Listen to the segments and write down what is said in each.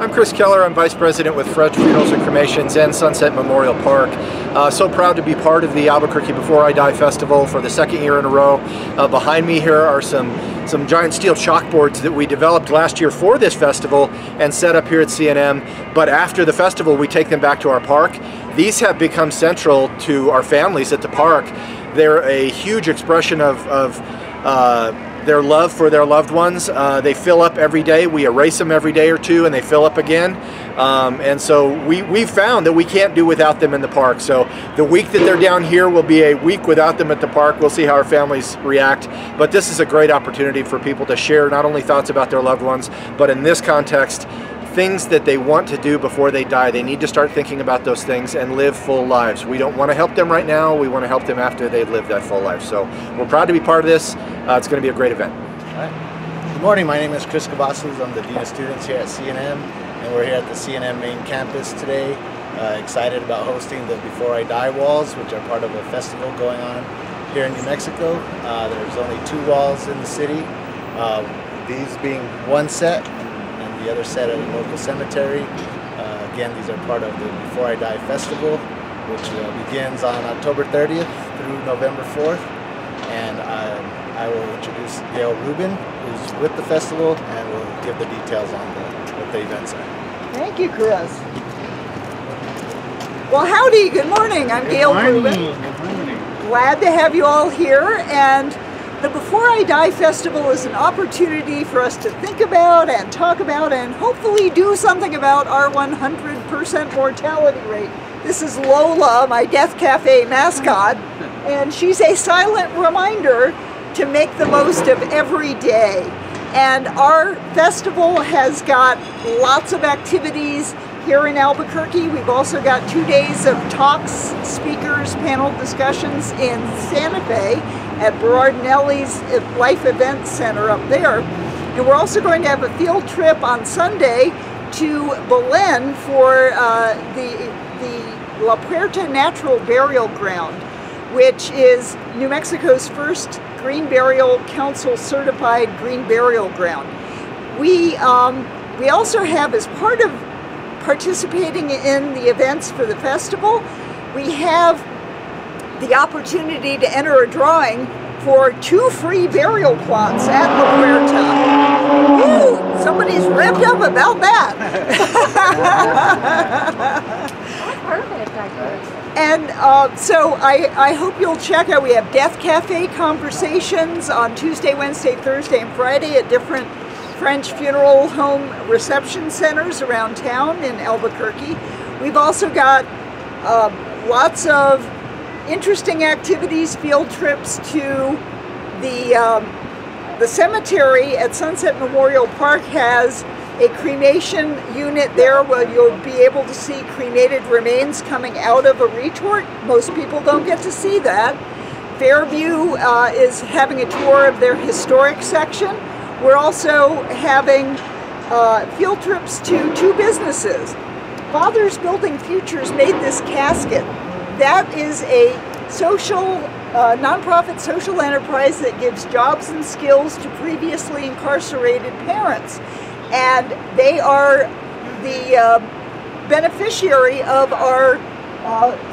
I'm Chris Keller. I'm Vice President with Fresh Funerals and Cremations and Sunset Memorial Park. So proud to be part of the Albuquerque Before I Die Festival for the second year in a row. Behind me here are some giant steel chalkboards that we developed last year for this festival and set up here at CNM. But after the festival, we take them back to our park. These have become central to our families at the park. They're a huge expression of their love for their loved ones. They fill up every day. We erase them every day or two and they fill up again. And so we've found that we can't do without them in the park. So the week that they're down here will be a week without them at the park. We'll see how our families react. But this is a great opportunity for people to share not only thoughts about their loved ones, but in this context, things that they want to do before they die. They need to start thinking about those things and live full lives. We don't want to help them right now. We want to help them after they've lived that full life. So we're proud to be part of this. It's going to be a great event. All right. Good morning. My name is Chris Cavazos. I'm the Dean of Students here at CNM, and we're here at the CNM main campus today. Excited about hosting the Before I Die walls, which are part of a festival going on here in New Mexico. There's only 2 walls in the city, these being one set, the other set at a local cemetery. Again, these are part of the Before I Die Festival, which begins on October 30th through November 4th. And I will introduce Gail Rubin, who's with the festival, and will give the details on what the events are. Thank you, Chris. Well, howdy, good morning. I'm Gail Rubin. Good morning. Glad to have you all here. And the Before I Die Festival is an opportunity for us to think about and talk about and hopefully do something about our 100% mortality rate. This is Lola, my Death Cafe mascot, and she's a silent reminder to make the most of every day. And our festival has got lots of activities here in Albuquerque. We've also got 2 days of talks, speakers, panel discussions in Santa Fe at Berardinelli's Life Event Center up there. And we're also going to have a field trip on Sunday to Belen for the La Puerta Natural Burial Ground, which is New Mexico's first Green Burial Council certified green burial ground. We also have, as part of participating in the events for the festival, we have the opportunity to enter a drawing for 2 free burial plots at La Puerta. Woo! Somebody's revved up about that. Perfect, actually. And so I hope you'll check out. We have Death Cafe conversations on Tuesday, Wednesday, Thursday, and Friday at different French funeral home reception centers around town in Albuquerque. We've also got lots of interesting activities, field trips to the cemetery at Sunset Memorial Park has a cremation unit there where you'll be able to see cremated remains coming out of a retort. Most people don't get to see that. Fairview is having a tour of their historic section. We're also having field trips to 2 businesses. Fathers Building Futures made this casket. That is a social, nonprofit social enterprise that gives jobs and skills to previously incarcerated parents. And they are the beneficiary of our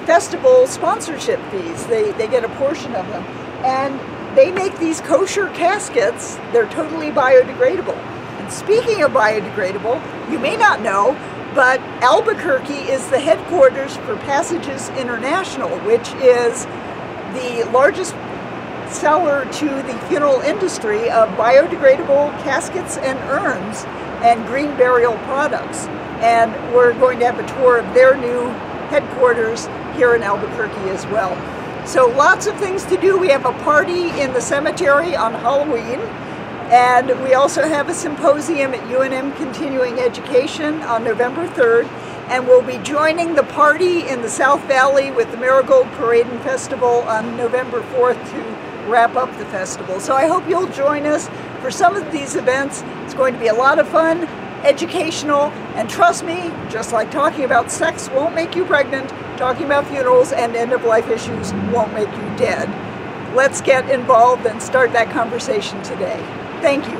festival sponsorship fees. They get a portion of them. And they make these kosher caskets. They're totally biodegradable. And speaking of biodegradable, you may not know, but Albuquerque is the headquarters for Passages International, which is the largest seller to the funeral industry of biodegradable caskets and urns and green burial products. And we're going to have a tour of their new headquarters here in Albuquerque as well. So lots of things to do. We have a party in the cemetery on Halloween, and we also have a symposium at UNM Continuing Education on November 3rd, and we'll be joining the party in the South Valley with the Marigold Parade and Festival on November 4th to wrap up the festival. So I hope you'll join us for some of these events. It's going to be a lot of fun, educational, and trust me, just like talking about sex won't make you pregnant, talking about funerals and end-of-life issues won't make you dead. Let's get involved and start that conversation today. Thank you.